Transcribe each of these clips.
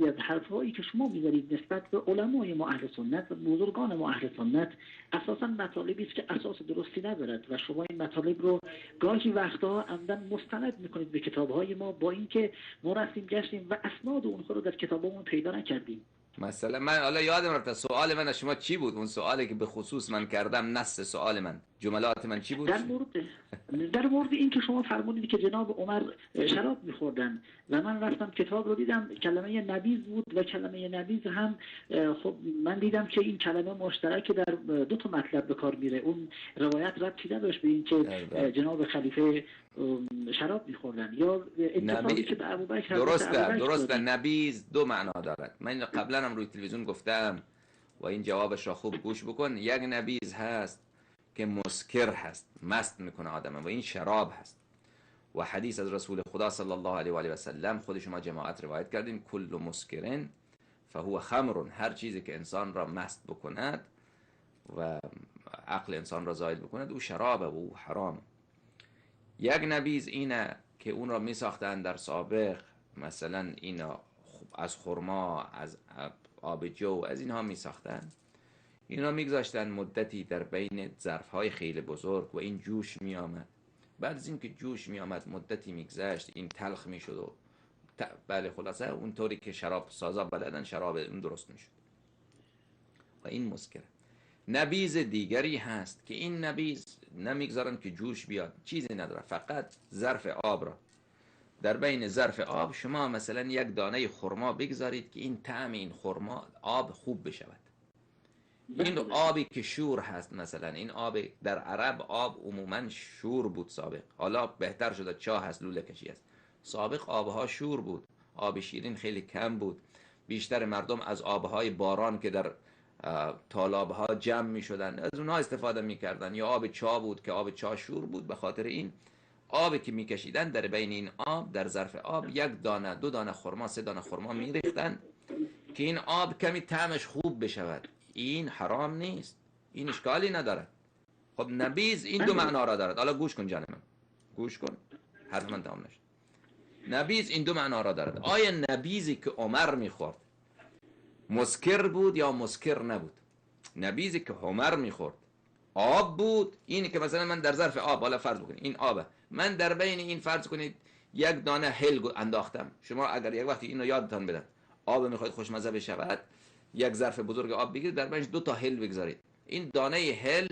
بعضی از حرف‌هایی که شما می‌ذارید نسبت به علمای ما اهل سنت و بزرگان ما اهل سنت اساساً مطالبی است که اساس درستی ندارد و شما این مطالب رو گاهی وقتها عمدن مستند می‌کنید به کتاب‌های ما، با اینکه ما رفتیم گشتیم و اسناد اونها رو در کتابامون پیدا نکردیم. مثلا من حالا یادم رفت سوال من از شما چی بود؟ اون سوالی که به خصوص من کردم، نص سوال من، جملات من چی بود؟ در مورد این که شما فرمودید که جناب عمر شراب می‌خوردن و من رفتم کتاب رو دیدم کلمه نبیذ بود و کلمه نبیذ هم خب من دیدم که این کلمه مشترک در دو تا مطلب به کار میره. اون روایت ربطی نداشت به این که جناب خلیفه شراب می‌خوردن یا اتفاقی که به ابوبکر درسته نبیذ دو معنا دارد. من قبلا هم روی تلویزیون گفتم و این جوابش را خوب گوش بکن. یک نبیذ هست که مسکر هست، مست میکنه آدمه و این شراب هست و حدیث از رسول خدا صلی الله علیه و آله و سلم خود شما جماعت روایت کردین کل مسکرن فهو خمر، هر چیزی که انسان را مست بکند و عقل انسان را زائل بکند او شرابه و او حرام. یک نبیذ اینه که اون را می ساختن در سابق، مثلا اینا از خرما، از آب جو، از اینها می ساختن، اینا میگذاشتن مدتی در بین ظرف‌های خیلی بزرگ و این جوش می آمد. بعد از اینکه جوش می آمد مدتی میگذشت این تلخ می شد و بله خلاصه اونطوری که شراب سازا بلدن شراب اون درست می شد و این مسکره. نبیذ دیگری هست که این نبیذ نمیگذارن که جوش بیاد، چیزی نداره، فقط ظرف آب را در بین ظرف آب شما مثلا یک دانه خرما بگذارید که این طعم این خرما آب خوب بشود. این آبی که شور هست، مثلا این آب در عرب آب عموما شور بود سابق، حالا بهتر شده چاه هست، لوله کشی است. سابق آبها شور بود، آب شیرین خیلی کم بود. بیشتر مردم از آبهای باران که در تالابها جمع می شدن از اونها استفاده می کردن، یا آب چاه بود که آب چاه شور بود. به خاطر این آبی که می کشیدن در بین این آب در ظرف آب یک دانه، دو دانه خرما، سه دانه خرما می ریختن که این آب کمی طعمش خوب بشود. این حرام نیست، این اشکالی نداره. خب نبیذ این دو معنا را دارد. حالا گوش کن جان من، گوش کن، حرف من تمام نشد. نبیذ این دو معنا را دارد. آیا نبیذی که عمر میخورد مسکر بود یا مسکر نبود؟ نبیذی که عمر میخورد آب بود، اینی که مثلا من در ظرف آب، حالا فرض بکنید این آبه، من در بین این فرض کنید یک دانه هل انداختم. شما اگر یک وقتی اینو یادتان بدن آب میخواید خوشمزه بشود، یک ظرف بزرگ آب بگیرید، در بینش 2 تا هل بگذارید. این دانه هل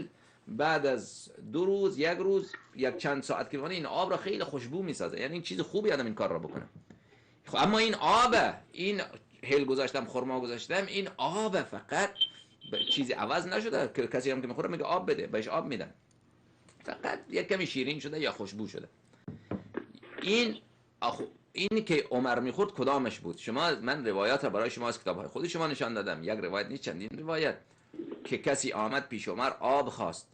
بعد از 2 روز، یک روز، یک چند ساعت که بمونه این آب را خیلی خوشبو میسازه. یعنی این چیز خوبی آدم این کار را بکنه. خب اما این آبه، این هل گذاشتم، خرما گذاشتم، این آبه، فقط چیزی عوض نشده. که کسی هم که میخوره میگه آب بده، بهش آب میدن، فقط یک کمی شیرین شده یا خوشبو شده. این که عمر میخورد کدامش بود؟ شما، من روایات را برای شما از کتاب‌های خود شما نشان دادم، یک روایت نیست چندین روایت، که کسی آمد پیش عمر آب خواست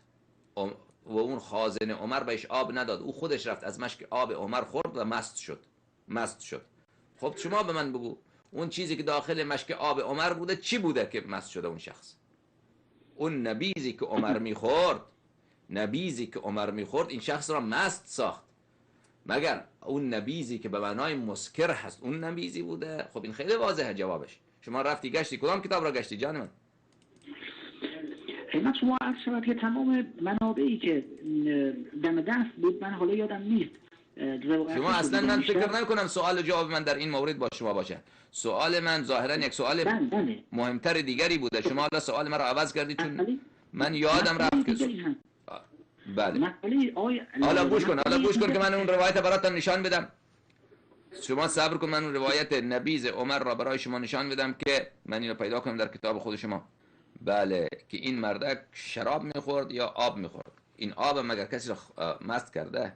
و اون خازن عمر بهش آب نداد، او خودش رفت از مشک آب عمر خورد و مست شد. خب شما به من بگو اون چیزی که داخل مشک آب عمر بوده چی بوده که مست شده اون شخص؟ اون نبیذی که عمر میخورد این شخص را مست ساخت، مگر اون نبیذی که به معنای مسکر هست اون نبیذی بوده؟ خب این خیلی واضحه جوابش. شما رفتی گشتی کدام کتاب را گشتی جان من؟ خدمت شما عرض شود که تمام منابعی که دم دست بود من حالا یادم نیست. شما اصلا من فکر نکنم سوال و جواب من در این مورد با شما باشه. سوال من ظاهرا یک سوال مهمتر دیگری بوده. شما حالا سوال من را عوض کردید چون من یادم رفت که بله. حالا گوش کن که من اون روایت براتون نشان بدم. شما صبر کن، من اون روایت نبیذ عمر را برای شما نشان بدم که من اینو پیدا کنم در کتاب خود شما. بله، که این مردک شراب میخورد یا آب میخورد. این آب مگر کسی را مست کرده؟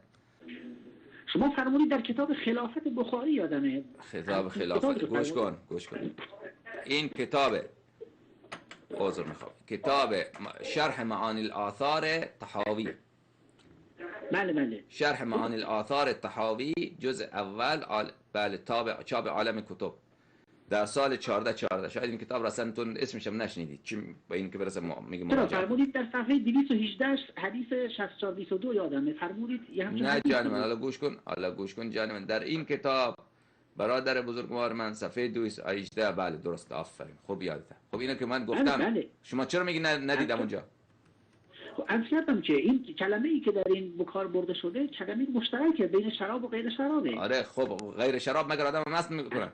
شما فرمودید در کتاب خلافت بخاری یادمه. کتاب خلافت، گوش کن. این کتاب کتاب شرح معانی الآثار طحاوی. بله. شرح معانی الآثار طحاوی جزء اول، بله، چاپ عالم کتب در سال 14 شاید این کتاب را اصلا تون اسمش هم نشنیدید، چی با این که برسه میگه مراجعه. فرمودید در صفحه 218 حدیث 6422 یادمه فرمودید. نه جان من، حالا گوش کن جان من. در این کتاب برادر بزرگوار من صفحه 218. بله درست، آفرین، خوب یادته. خب اینو که من بله گفتم بله. شما چرا میگی ندیدم اونجا؟ عرض کردم که این کلمه ای که در این بکار برده شده کلمه مشترکه بین شراب و غیر شرابه. آره خب غیر شراب مگر آدم مست میکنه؟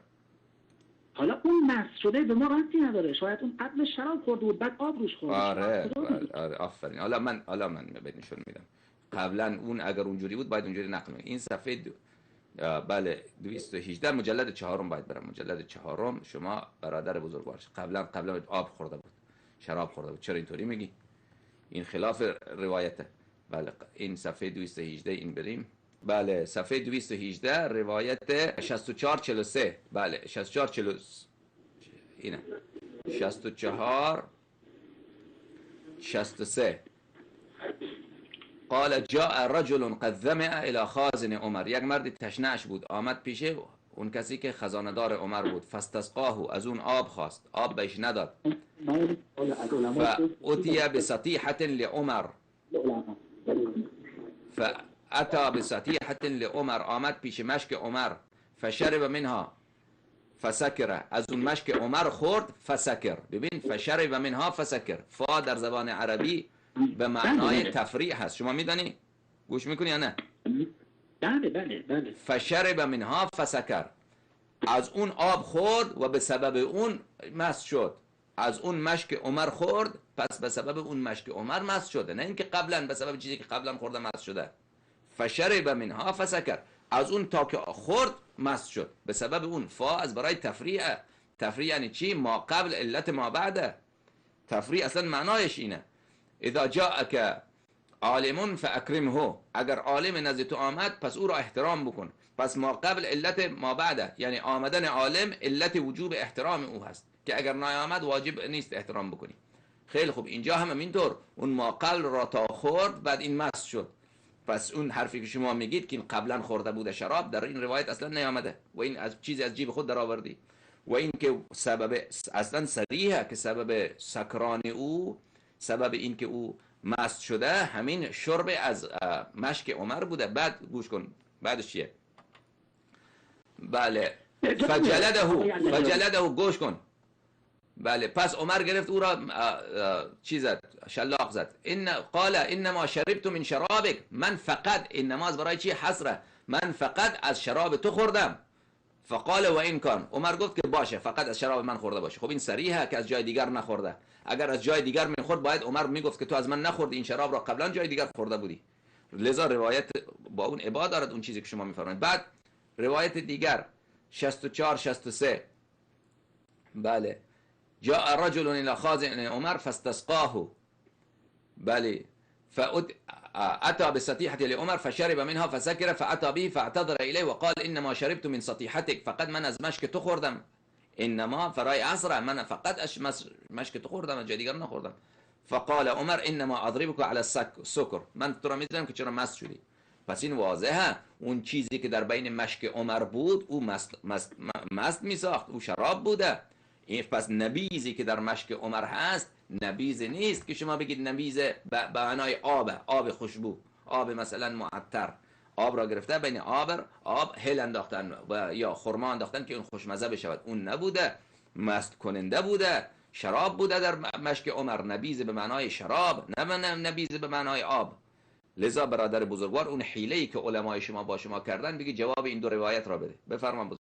حالا اون مست شده به ما ربطی نداره، شاید اون قبل شراب خورده بود بعد آب روش خورده. آره آفرین. حالا من بهت نشون میدم. قبلا اون اگر اونجوری بود باید اونجوری نقل کنه. این صفحه بله 218 مجلد 4 باید برم. مجلد 4 شما برادر بزرگوار قبلا آب خورده بود، شراب خورده بود. چرا اینطوری میگی؟ این خلاف روایته. بله این صفحه 218 این بریم. بله صفحه 218 روایت 6443. بله 64 اینه 64 63. قال جاء رجل قد ظمأ الى خازن عمر. یک مرد تشنه‌اش بود آمد پیش اون کسی که خزانه‌دار عمر بود. فاستسقاه، از اون آب خواست، آب بهش نداد. فأتي بسطيحة لعمر فأتى بسطيحة لعمر، آمد پیش مشک عمر. فشرب منها فسکر، از اون مشک عمر خورد. فسکر، ببین فشرب منها فسکر، فا در زبان عربی به معنای تفریع هست. شما میدانی؟ گوش میکنی یا نه؟ بله بله بله. فشرب منها فسکر، از اون آب خورد و به سبب اون مست شد. از اون مشک عمر خورد، پس به سبب اون مشک عمر مست شده، نه اینکه قبلا به سبب چیزی که قبلا خورده مست شده. فشرب منها فسکر، از اون تا که خورد مست شد، به سبب اون. فا از برای تفریع. تفریع یعنی چی؟ ما قبل علت ما بعد. تفریع اصلا معنایش اینه. اذا جاءك عالم فاکرمه، اگر عالم نزد تو آمد پس او را احترام بکن. پس ما قبل علت ما بعد، یعنی آمدن عالم علت وجوب احترام او هست که اگر نیامد واجب نیست احترام بکنی. خیلی خوب، اینجا هم اینطور اون ما قبل را تا خورد بعد این مست شد. پس اون حرفی که شما میگید که این قبلا خورده بوده شراب در این روایت اصلا نیامده و این از چیزی از جیب خود در آوردی. و این که سبب اصلا صریحه که سبب سکران او، سبب این که او مست شده همین شرب از مشک عمر بوده. بعد گوش کن بعدش چیه؟ بله فجلده گوش کن. بله پس عمر گرفت او را شلاق زد. قال انما شربت من شرابک، من فقط، انما از برای چی؟ حسره، من فقط از شراب تو خوردم. فقال و این کان، عمر گفت که باشه فقط از شراب من خورده باشه. خب این صریحه که از جای دیگر نخورده. اگر از جای دیگر میخورد باید عمر میگفت که تو از من نخوردی، این شراب را قبلا جای دیگر خورده بودی. لذا روایت با اون ابا دارد اون چیزی که شما میفرمایید. بعد روایت دیگر 64 63. بله جاء رجل الى خازن عمر فاستسقاه. بله فأتى بسطيحة لعمر فشرب منها فسكر فأتى به فاعتذر إليه وقال إنما شربت من سطيحتك، فقد من از مشک تو خوردم. انما فرای عصر، من فقط مشک تو خوردم، از جای دیگر نخوردم. فقال عمر انما اضربك على السكر، من تو را میذارم که چرا مست شدی. پس این واضحه اون چیزی که در بین مشک عمر بود او مست میساخت، او شراب بوده. این پس نبیزی که در مشک عمر هست نبیز نیست که شما بگید نبیز به معنای آب خوشبو، آب مثلا معطر. آب را گرفته بین آب هل انداختن و یا خرما انداختن که اون خوشمزه بشود. اون نبوده، مست کننده بوده، شراب بوده در مشک عمر. نبیز به معنای شراب، نه نبیز به معنای آب. لذا برادر بزرگوار اون حیله‌ای که علمای شما با شما کردن بگی جواب این دو روایت را بده. بفرما.